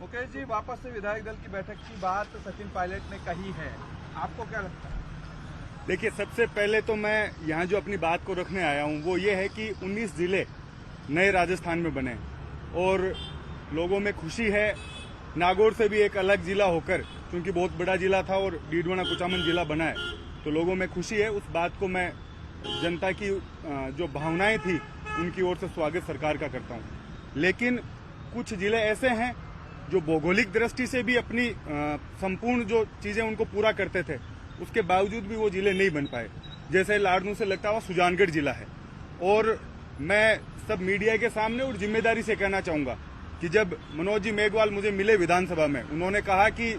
मुकेश जी, वापस से विधायक दल की बैठक की बात सचिन पायलट ने कही है, आपको क्या लगता है? देखिए, सबसे पहले तो मैं यहाँ जो अपनी बात को रखने आया हूँ वो ये है कि 19 जिले नए राजस्थान में बने और लोगों में खुशी है। नागौर से भी एक अलग जिला होकर, क्योंकि बहुत बड़ा जिला था और डीडवाना कुचामन जिला बना है, तो लोगों में खुशी है। उस बात को मैं जनता की जो भावनाएं थी उनकी ओर से स्वागत सरकार का करता हूँ। लेकिन कुछ जिले ऐसे हैं जो भौगोलिक दृष्टि से भी अपनी संपूर्ण जो चीजें उनको पूरा करते थे, उसके बावजूद भी वो जिले नहीं बन पाए। जैसे लाड़नू से लगता हुआ सुजानगढ़ जिला है। और मैं सब मीडिया के सामने और जिम्मेदारी से कहना चाहूंगा कि जब मनोज जी मेघवाल मुझे मिले विधानसभा में, उन्होंने कहा कि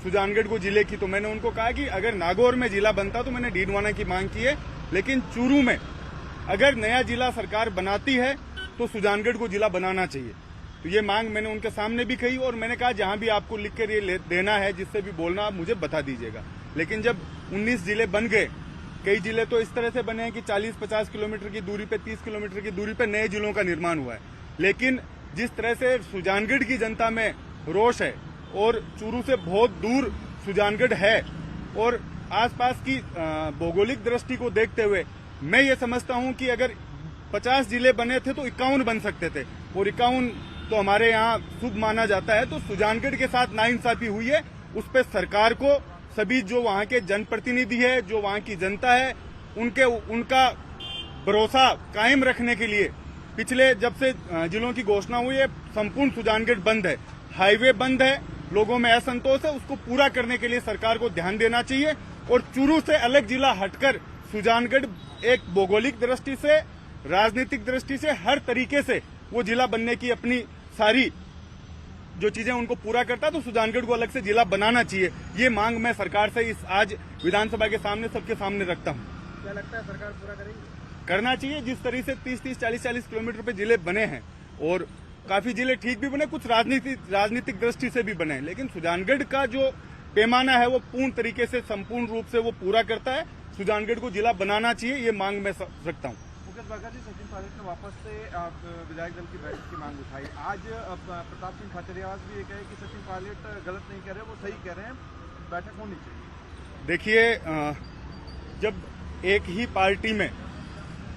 सुजानगढ़ को जिले की, तो मैंने उनको कहा कि अगर नागौर में जिला बनता तो मैंने डीडवाना की मांग की है, लेकिन चूरू में अगर नया जिला सरकार बनाती है तो सुजानगढ़ को जिला बनाना चाहिए। तो ये मांग मैंने उनके सामने भी कही और मैंने कहा जहां भी आपको लिख कर ये देना है, जिससे भी बोलना, आप मुझे बता दीजिएगा। लेकिन जब 19 जिले बन गए, कई जिले तो इस तरह से बने हैं कि 40-50 किलोमीटर की दूरी पे, 30 किलोमीटर की दूरी पे नए जिलों का निर्माण हुआ है। लेकिन जिस तरह से सुजानगढ़ की जनता में रोष है और चूरू से बहुत दूर सुजानगढ़ है और आसपास की भौगोलिक दृष्टि को देखते हुए मैं ये समझता हूं कि अगर 50 जिले बने थे तो 51 बन सकते थे और 51 तो हमारे यहाँ शुभ माना जाता है। तो सुजानगढ़ के साथ नाइंसाफी हुई है, उस पर सरकार को, सभी जो वहाँ के जनप्रतिनिधि है, जो वहाँ की जनता है, उनका भरोसा कायम रखने के लिए पिछले जब से जिलों की घोषणा हुई है, संपूर्ण सुजानगढ़ बंद है, हाईवे बंद है, लोगों में असंतोष है, उसको पूरा करने के लिए सरकार को ध्यान देना चाहिए। और चूरू से अलग जिला हटकर सुजानगढ़ एक भौगोलिक दृष्टि से, राजनीतिक दृष्टि से, हर तरीके से वो जिला बनने की अपनी सारी जो चीजें उनको पूरा करता है, तो सुजानगढ़ को अलग से जिला बनाना चाहिए। ये मांग मैं सरकार से इस आज विधानसभा के सामने, सबके सामने रखता हूँ। क्या लगता है सरकार पूरा करेगी? करना चाहिए। जिस तरह से 30-30, 40-40 किलोमीटर पे जिले बने हैं और काफी जिले ठीक भी बने, कुछ राजनीतिक दृष्टि से भी बने हैं, लेकिन सुजानगढ़ का जो पैमाना है वो पूर्ण तरीके से, संपूर्ण रूप से वो पूरा करता है। सुजानगढ़ को जिला बनाना चाहिए, ये मांग मैं रखता हूँ। मुकेश बागा जी, सचिन पायलट ने वापस से विधायक दल की बैठक की मांग उठाई। आज प्रताप सिंह खाचरियावास भी ये कहे कि सचिन पायलट गलत नहीं कह रहे, वो सही कह रहे हैं, बैठक होनी चाहिए। देखिए, जब एक ही पार्टी में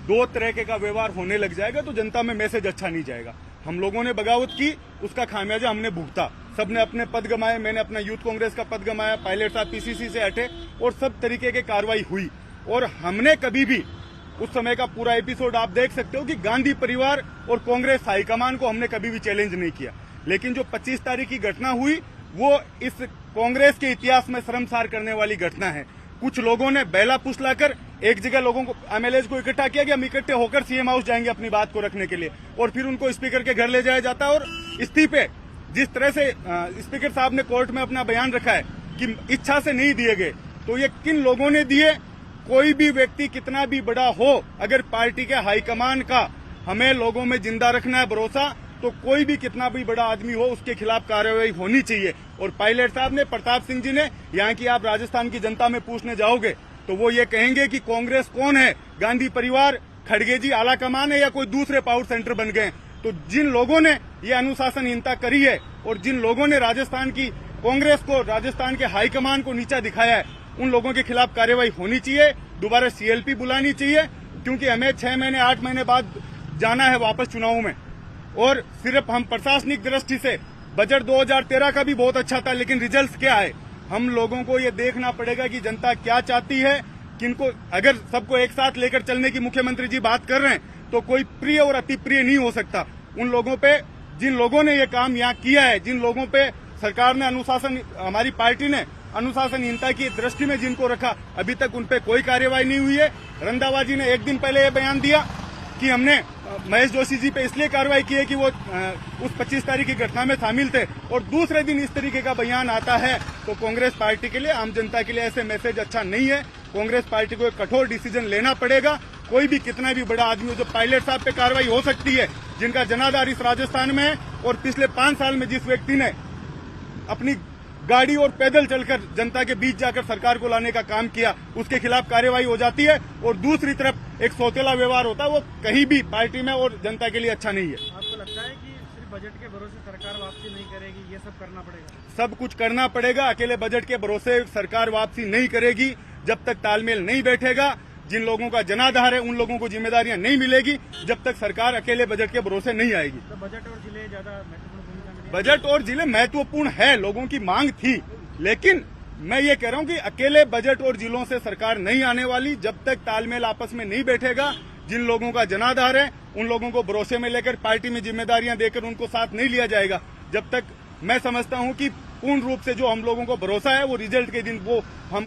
दो तरह का व्यवहार होने लग जाएगा तो जनता में मैसेज अच्छा नहीं जाएगा। हम लोगों ने बगावत की, उसका खामियाजा हमने भुगता। सबने अपने पद गंवाए, मैंने अपना यूथ कांग्रेस का पद गंवाया, पायलट साहब पीसीसी से हटे और सब तरीके की कार्रवाई हुई। और हमने कभी भी उस समय का पूरा एपिसोड आप देख सकते हो कि गांधी परिवार और कांग्रेस हाईकमान को हमने कभी भी चैलेंज नहीं किया। लेकिन जो 25 तारीख की घटना हुई वो इस कांग्रेस के इतिहास में शर्मसार करने वाली घटना है। कुछ लोगों ने बेला फुसलाकर एक जगह लोगों को, एमएलए को इकट्ठा किया कि हम इकट्ठे होकर सीएम हाउस जाएंगे अपनी बात को रखने के लिए, और फिर उनको स्पीकर के घर ले जाया जाता है। और इस्तीफे जिस तरह से स्पीकर साहब ने कोर्ट में अपना बयान रखा है कि इच्छा से नहीं दिए गए, तो ये किन लोगों ने दिए? कोई भी व्यक्ति कितना भी बड़ा हो, अगर पार्टी के हाईकमान का हमें लोगों में जिंदा रखना है भरोसा, तो कोई भी कितना भी बड़ा आदमी हो उसके खिलाफ कार्रवाई होनी चाहिए। और पायलट साहब ने, प्रताप सिंह जी ने, यहाँ की आप राजस्थान की जनता में पूछने जाओगे तो वो ये कहेंगे कि कांग्रेस कौन है, गांधी परिवार, खड़गे जी आला कमान है या कोई दूसरे पावर सेंटर बन गए। तो जिन लोगों ने ये अनुशासनहीनता करी है और जिन लोगों ने राजस्थान की कांग्रेस को, राजस्थान के हाईकमान को नीचा दिखाया है, उन लोगों के खिलाफ कार्रवाई होनी चाहिए। दोबारा सीएलपी बुलानी चाहिए, क्योंकि हमें 6 महीने 8 महीने बाद जाना है वापस चुनाव में। और सिर्फ हम प्रशासनिक दृष्टि से बजट 2013 का भी बहुत अच्छा था, लेकिन रिजल्ट क्या है? हम लोगों को ये देखना पड़ेगा कि जनता क्या चाहती है, किनको, अगर सबको एक साथ लेकर चलने की मुख्यमंत्री जी बात कर रहे हैं तो कोई प्रिय और अति प्रिय नहीं हो सकता। उन लोगों पे, जिन लोगों ने ये काम यहाँ किया है, जिन लोगों पे सरकार ने अनुशासन, हमारी पार्टी ने अनुशासनहीनता की दृष्टि में जिनको रखा, अभी तक उन पे कोई कार्यवाही नहीं हुई है। रंधावा जी ने एक दिन पहले ये बयान दिया कि हमने महेश जोशी जी पे इसलिए कार्रवाई की है कि वो उस 25 तारीख की घटना में शामिल थे, और दूसरे दिन इस तरीके का बयान आता है, तो कांग्रेस पार्टी के लिए, आम जनता के लिए ऐसे मैसेज अच्छा नहीं है। कांग्रेस पार्टी को एक कठोर डिसीजन लेना पड़ेगा। कोई भी कितना भी बड़ा आदमी हो, जो पायलट साहब पे कार्रवाई हो सकती है, जिनका जनाधार इस राजस्थान में है, और पिछले 5 साल में जिस व्यक्ति ने अपनी गाड़ी और पैदल चलकर जनता के बीच जाकर सरकार को लाने का काम किया, उसके खिलाफ कार्रवाई हो जाती है। और दूसरी तरफ एक सौतेला व्यवहार होता है, वो कहीं भी पार्टी में और जनता के लिए अच्छा नहीं है। आपको लगता है कि बजट के भरोसे सरकार वापसी नहीं करेगी, ये सब करना पड़ेगा। सब कुछ करना पड़ेगा। अकेले बजट के भरोसे सरकार वापसी नहीं करेगी जब तक तालमेल नहीं बैठेगा। जिन लोगों का जनाधार है उन लोगों को जिम्मेदारियां नहीं मिलेगी जब तक सरकार अकेले बजट के भरोसे नहीं आएगी। तो बजट और जिले ज्यादा महत्वपूर्ण भूमिका में बजट और जिले महत्वपूर्ण है, लोगों की मांग थी, लेकिन मैं ये कह रहा हूं कि अकेले बजट और जिलों से सरकार नहीं आने वाली जब तक तालमेल आपस में नहीं बैठेगा। जिन लोगों का जनाधार है उन लोगों को भरोसे में लेकर पार्टी में जिम्मेदारियां देकर उनको साथ नहीं लिया जाएगा जब तक। मैं समझता हूं कि पूर्ण रूप से जो हम लोगों को भरोसा है वो रिजल्ट के दिन वो हम